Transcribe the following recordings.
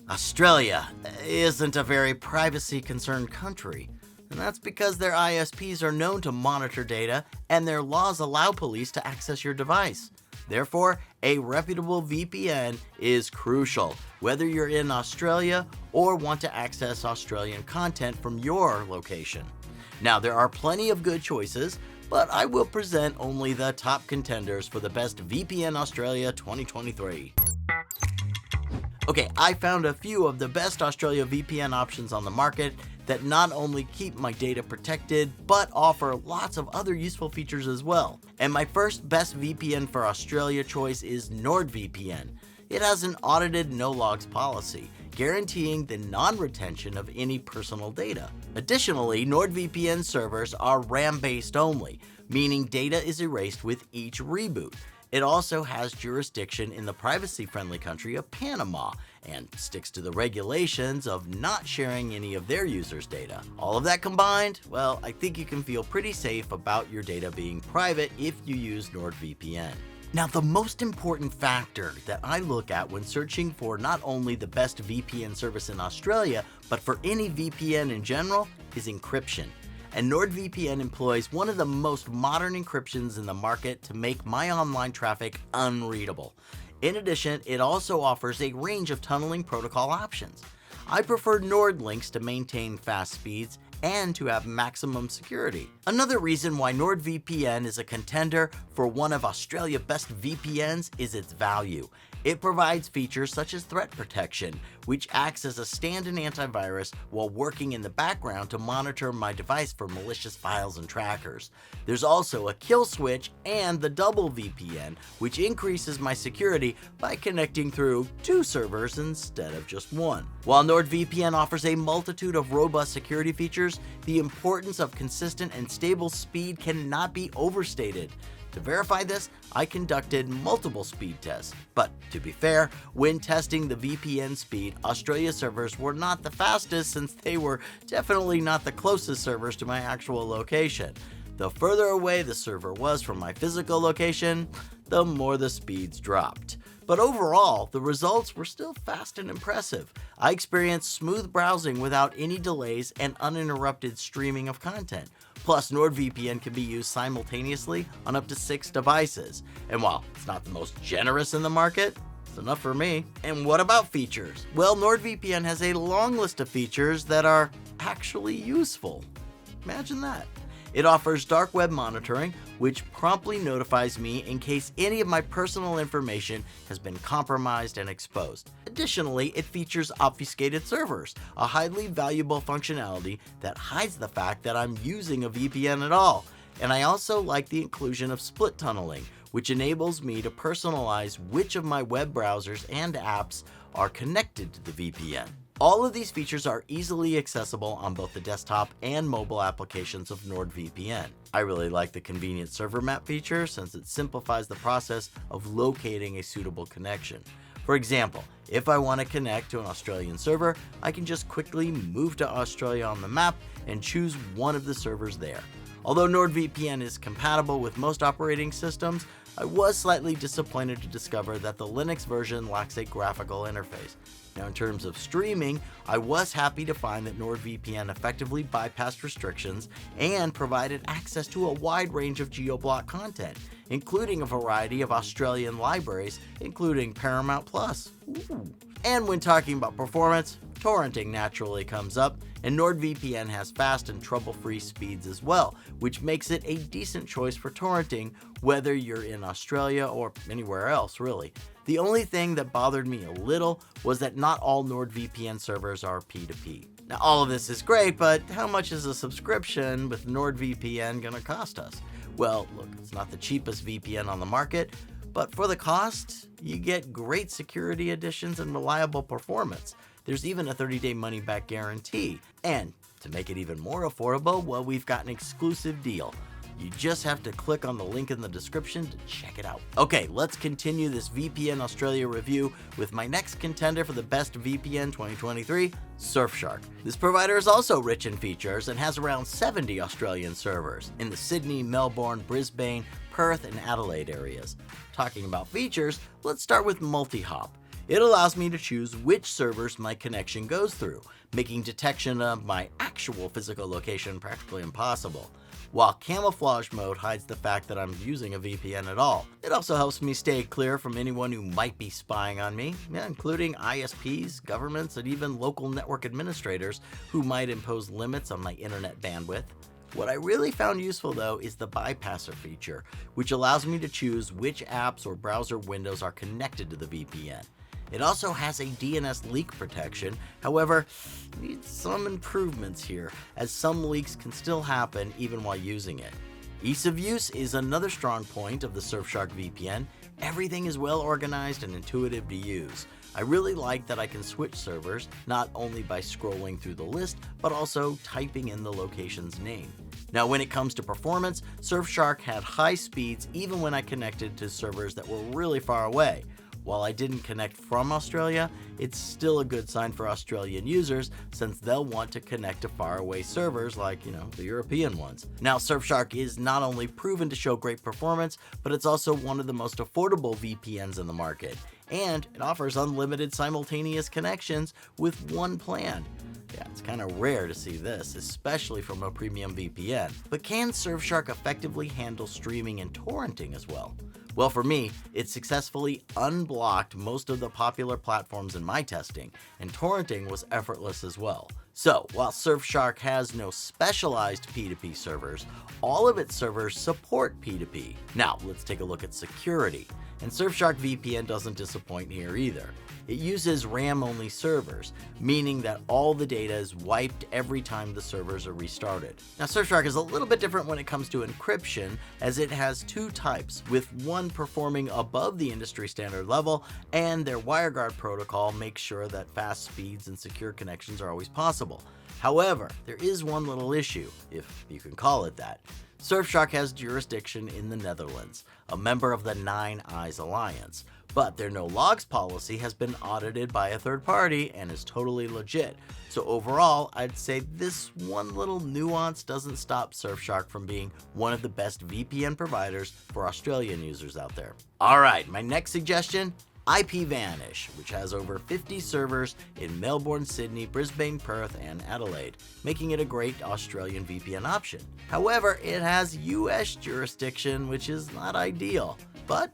Australia isn't a very privacy-concerned country, and that's because their ISPs are known to monitor data and their laws allow police to access your device. Therefore, a reputable VPN is crucial, whether you're in Australia or want to access Australian content from your location. Now, there are plenty of good choices, but I will present only the top contenders for the best VPN Australia 2023. Okay, I found a few of the best Australia VPN options on the market that not only keep my data protected, but offer lots of other useful features as well. And my first best VPN for Australia choice is NordVPN. It has an audited no-logs policy, guaranteeing the non-retention of any personal data. Additionally, NordVPN servers are RAM-based only, meaning data is erased with each reboot. It also has jurisdiction in the privacy-friendly country of Panama and sticks to the regulations of not sharing any of their users' data. All of that combined, well, I think you can feel pretty safe about your data being private if you use NordVPN. Now, the most important factor that I look at when searching for not only the best VPN service in Australia, but for any VPN in general, is encryption. And NordVPN employs one of the most modern encryptions in the market to make my online traffic unreadable. In addition, it also offers a range of tunneling protocol options. I prefer NordLynx to maintain fast speeds and to have maximum security. Another reason why NordVPN is a contender for one of Australia's best VPNs is its value. It provides features such as threat protection, which acts as a stand-in antivirus while working in the background to monitor my device for malicious files and trackers. There's also a kill switch and the double VPN, which increases my security by connecting through 2 servers instead of just one. While NordVPN offers a multitude of robust security features, the importance of consistent and stable speed cannot be overstated. To verify this, I conducted multiple speed tests. But to be fair, when testing the VPN speed, Australia servers were not the fastest since they were definitely not the closest servers to my actual location. The further away the server was from my physical location, the more the speeds dropped. But overall, the results were still fast and impressive. I experienced smooth browsing without any delays and uninterrupted streaming of content. Plus, NordVPN can be used simultaneously on up to 6 devices. And while it's not the most generous in the market, it's enough for me. And what about features? Well, NordVPN has a long list of features that are actually useful. Imagine that. It offers dark web monitoring, which promptly notifies me in case any of my personal information has been compromised and exposed. Additionally, it features obfuscated servers, a highly valuable functionality that hides the fact that I'm using a VPN at all. And I also like the inclusion of split tunneling, which enables me to personalize which of my web browsers and apps are connected to the VPN. All of these features are easily accessible on both the desktop and mobile applications of NordVPN. I really like the convenient server map feature since it simplifies the process of locating a suitable connection. For example, if I want to connect to an Australian server, I can just quickly move to Australia on the map and choose one of the servers there. Although NordVPN is compatible with most operating systems, I was slightly disappointed to discover that the Linux version lacks a graphical interface. Now, in terms of streaming, I was happy to find that NordVPN effectively bypassed restrictions and provided access to a wide range of geo-block content, including a variety of Australian libraries, including Paramount+. Ooh. And when talking about performance, torrenting naturally comes up, and NordVPN has fast and trouble-free speeds as well, which makes it a decent choice for torrenting, whether you're in Australia or anywhere else, really. The only thing that bothered me a little was that not all NordVPN servers are P2P. Now, all of this is great, but how much is a subscription with NordVPN gonna cost us? Well, look, it's not the cheapest VPN on the market, but for the cost, you get great security additions and reliable performance. There's even a 30-day money-back guarantee. And to make it even more affordable, well, we've got an exclusive deal. You just have to click on the link in the description to check it out. Okay, let's continue this VPN Australia review with my next contender for the best VPN 2023, Surfshark. This provider is also rich in features and has around 70 Australian servers in the Sydney, Melbourne, Brisbane, Perth, and Adelaide areas. Talking about features, let's start with multi-hop. It allows me to choose which servers my connection goes through, making detection of my actual physical location practically impossible. While camouflage mode hides the fact that I'm using a VPN at all. It also helps me stay clear from anyone who might be spying on me, including ISPs, governments, and even local network administrators who might impose limits on my internet bandwidth. What I really found useful though is the bypasser feature, which allows me to choose which apps or browser windows are connected to the VPN. It also has a DNS leak protection, however, needs some improvements here, as some leaks can still happen even while using it. Ease of use is another strong point of the Surfshark VPN. Everything is well organized and intuitive to use. I really like that I can switch servers, not only by scrolling through the list, but also typing in the location's name. Now, when it comes to performance, Surfshark had high speeds even when I connected to servers that were really far away. While I didn't connect from Australia, it's still a good sign for Australian users since they'll want to connect to faraway servers like, the European ones. Now, Surfshark is not only proven to show great performance, but it's also one of the most affordable VPNs in the market. And it offers unlimited simultaneous connections with one plan. Yeah, it's kind of rare to see this, especially from a premium VPN. But can Surfshark effectively handle streaming and torrenting as well? Well, for me, it successfully unblocked most of the popular platforms in my testing, and torrenting was effortless as well. So, while Surfshark has no specialized P2P servers, all of its servers support P2P. Now, let's take a look at security. And Surfshark VPN doesn't disappoint here either. It uses RAM-only servers, meaning that all the data is wiped every time the servers are restarted. Now, Surfshark is a little bit different when it comes to encryption, as it has two types, with one performing above the industry standard level, and their WireGuard protocol makes sure that fast speeds and secure connections are always possible. However, there is one little issue, if you can call it that. Surfshark has jurisdiction in the Netherlands, a member of the Nine Eyes Alliance, but their no logs policy has been audited by a third party and is totally legit. So overall, I'd say this one little nuance doesn't stop Surfshark from being one of the best VPN providers for Australian users out there. Alright, my next suggestion, IPVanish, which has over 50 servers in Melbourne, Sydney, Brisbane, Perth, and Adelaide, making it a great Australian VPN option. However, it has US jurisdiction, which is not ideal, but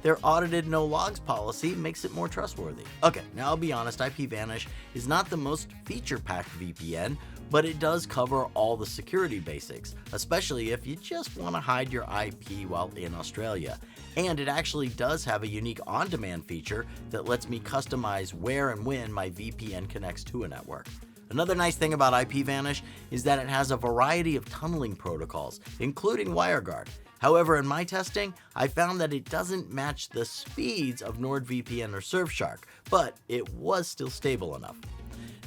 their audited no logs policy makes it more trustworthy. Okay, now I'll be honest, IPVanish is not the most feature-packed VPN, but it does cover all the security basics, especially if you just want to hide your IP while in Australia. And it actually does have a unique on-demand feature that lets me customize where and when my VPN connects to a network. Another nice thing about IPVanish is that it has a variety of tunneling protocols, including WireGuard. However, in my testing, I found that it doesn't match the speeds of NordVPN or Surfshark, but it was still stable enough.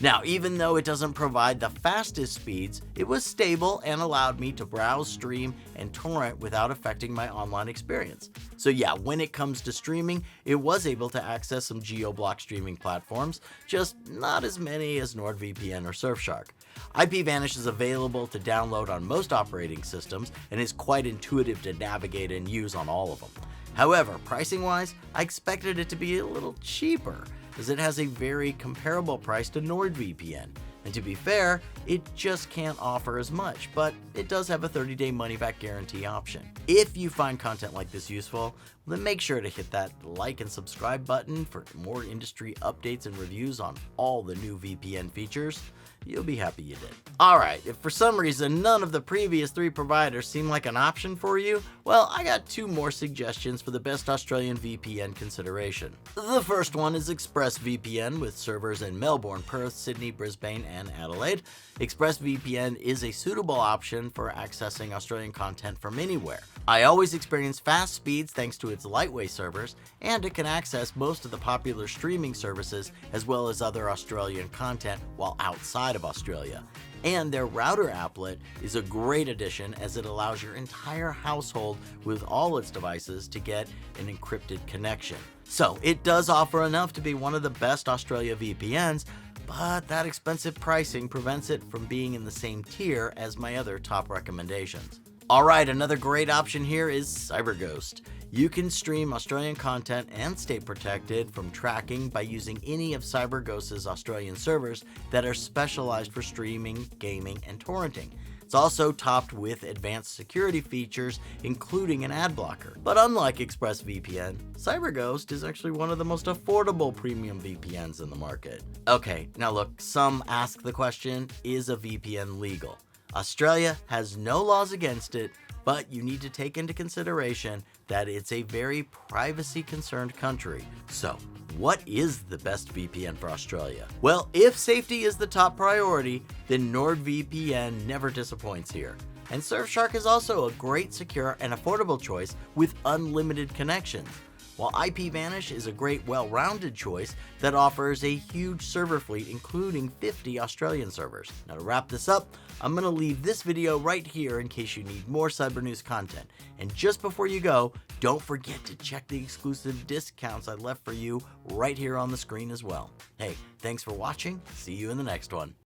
Now, even though it doesn't provide the fastest speeds, it was stable and allowed me to browse, stream, and torrent without affecting my online experience. So yeah, when it comes to streaming, it was able to access some geo-block streaming platforms, just not as many as NordVPN or Surfshark. IPVanish is available to download on most operating systems and is quite intuitive to navigate and use on all of them. However, pricing-wise, I expected it to be a little cheaper, as it has a very comparable price to NordVPN. And to be fair, it just can't offer as much, but it does have a 30-day money-back guarantee option. If you find content like this useful, then make sure to hit that like and subscribe button for more industry updates and reviews on all the new VPN features. You'll be happy you did. Alright, if for some reason none of the previous 3 providers seem like an option for you, well, I got 2 more suggestions for the best Australian VPN consideration. The first one is ExpressVPN with servers in Melbourne, Perth, Sydney, Brisbane, and Adelaide. ExpressVPN is a suitable option for accessing Australian content from anywhere. I always experience fast speeds thanks to its lightweight servers, and it can access most of the popular streaming services as well as other Australian content while outside of Australia. And their router applet is a great addition as it allows your entire household with all its devices to get an encrypted connection. So it does offer enough to be one of the best Australia VPNs, but that expensive pricing prevents it from being in the same tier as my other top recommendations. Alright, another great option here is CyberGhost. You can stream Australian content and stay protected from tracking by using any of CyberGhost's Australian servers that are specialized for streaming, gaming, and torrenting. It's also topped with advanced security features, including an ad blocker. But unlike ExpressVPN, CyberGhost is actually one of the most affordable premium VPNs in the market. Okay, now look, some ask the question, is a VPN legal? Australia has no laws against it, but you need to take into consideration that it's a very privacy-concerned country. So, what is the best VPN for Australia? Well, if safety is the top priority, then NordVPN never disappoints here. And Surfshark is also a great, secure, and affordable choice with unlimited connections. While IPVanish is a great, well-rounded choice that offers a huge server fleet, including 50 Australian servers. Now, to wrap this up, I'm going to leave this video right here in case you need more cyber news content. And just before you go, don't forget to check the exclusive discounts I left for you right here on the screen as well. Hey, thanks for watching. See you in the next one.